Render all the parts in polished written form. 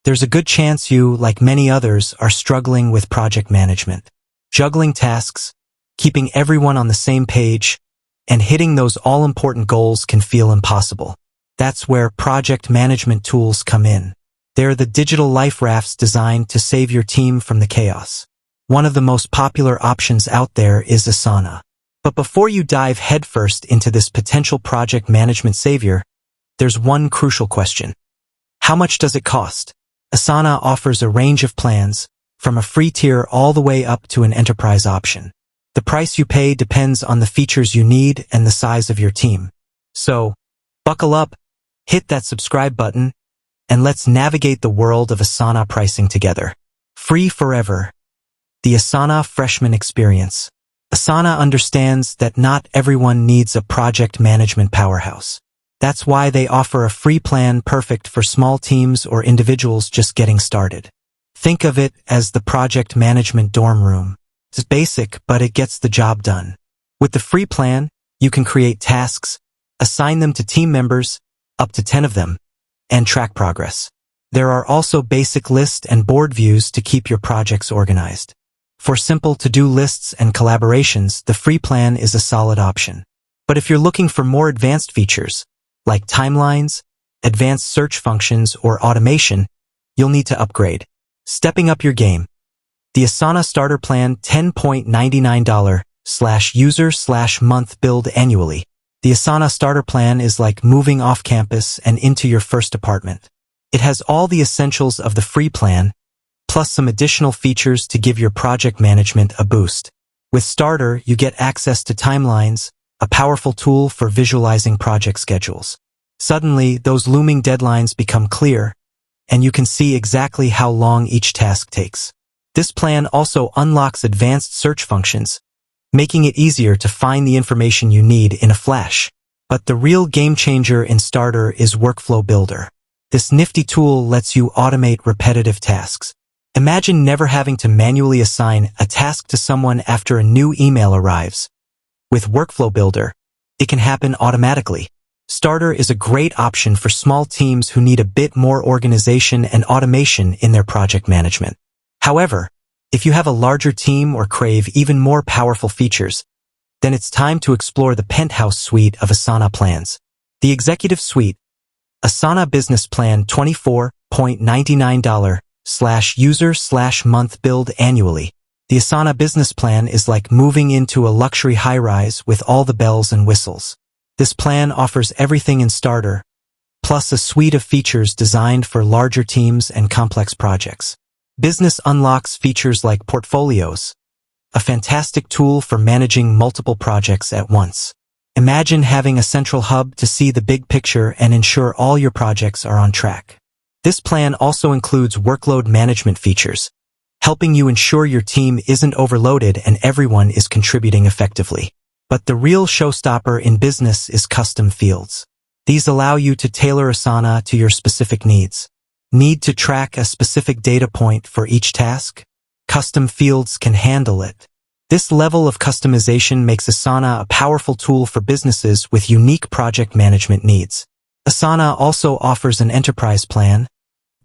there's a good chance you, like many others, are struggling with project management. Juggling tasks, keeping everyone on the same page, and hitting those all-important goals can feel impossible. That's where project management tools come in. They're the digital life rafts designed to save your team from the chaos. One of the most popular options out there is Asana. But before you dive headfirst into this potential project management savior, there's one crucial question. How much does it cost? Asana offers a range of plans, from a free tier all the way up to an enterprise option. The price you pay depends on the features you need and the size of your team. So, buckle up, hit that subscribe button, and let's navigate the world of Asana pricing together. Free forever. The Asana Freshman Experience. Asana understands that not everyone needs a project management powerhouse. That's why they offer a free plan perfect for small teams or individuals just getting started. Think of it as the project management dorm room. It's basic, but it gets the job done. With the free plan, you can create tasks, assign them to team members, up to 10 of them, and track progress. There are also basic list and board views to keep your projects organized. For simple to-do lists and collaborations, the free plan is a solid option. But if you're looking for more advanced features, like timelines, advanced search functions, or automation, you'll need to upgrade. Stepping up your game. The Asana Starter Plan $10.99/user/month billed annually. The Asana Starter Plan is like moving off campus and into your first apartment. It has all the essentials of the free plan, plus some additional features to give your project management a boost. With Starter, you get access to timelines, a powerful tool for visualizing project schedules. Suddenly, those looming deadlines become clear, and you can see exactly how long each task takes. This plan also unlocks advanced search functions, making it easier to find the information you need in a flash. But the real game changer in Starter is Workflow Builder. This nifty tool lets you automate repetitive tasks. Imagine never having to manually assign a task to someone after a new email arrives. With Workflow Builder, it can happen automatically. Starter is a great option for small teams who need a bit more organization and automation in their project management. However, if you have a larger team or crave even more powerful features, then it's time to explore the penthouse suite of Asana plans. The Executive Suite, Asana Business Plan $24.99/user/month billed annually. The Asana Business Plan is like moving into a luxury high-rise with all the bells and whistles. This plan offers everything in Starter, plus a suite of features designed for larger teams and complex projects. Business unlocks features like portfolios, a fantastic tool for managing multiple projects at once. Imagine having a central hub to see the big picture and ensure all your projects are on track. This plan also includes workload management features, helping you ensure your team isn't overloaded and everyone is contributing effectively. But the real showstopper in business is custom fields. These allow you to tailor Asana to your specific needs. Need to track a specific data point for each task? Custom fields can handle it. This level of customization makes Asana a powerful tool for businesses with unique project management needs. Asana also offers an enterprise plan,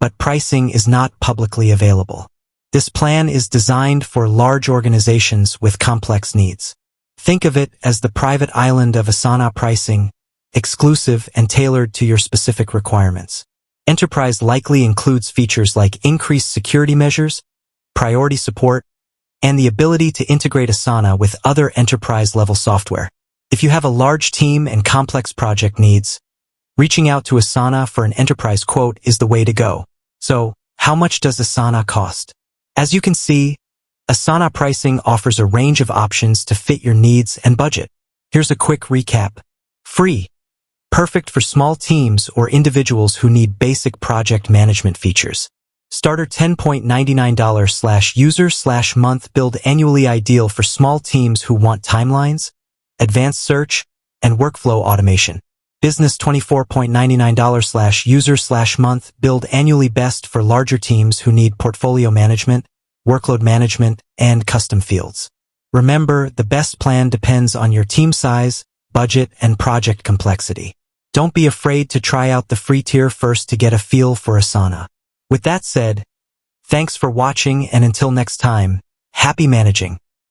but pricing is not publicly available. This plan is designed for large organizations with complex needs. Think of it as the private island of Asana pricing, exclusive and tailored to your specific requirements. Enterprise likely includes features like increased security measures, priority support, and the ability to integrate Asana with other enterprise-level software. If you have a large team and complex project needs, reaching out to Asana for an enterprise quote is the way to go. So, how much does Asana cost? As you can see, Asana pricing offers a range of options to fit your needs and budget. Here's a quick recap. Free. Perfect for small teams or individuals who need basic project management features. Starter $10.99/user/month billed annually, ideal for small teams who want timelines, advanced search, and workflow automation. Business $24.99/user/month billed annually, best for larger teams who need portfolio management, workload management, and custom fields. Remember, the best plan depends on your team size, budget, and project complexity. Don't be afraid to try out the free tier first to get a feel for Asana. With that said, thanks for watching and until next time, happy managing.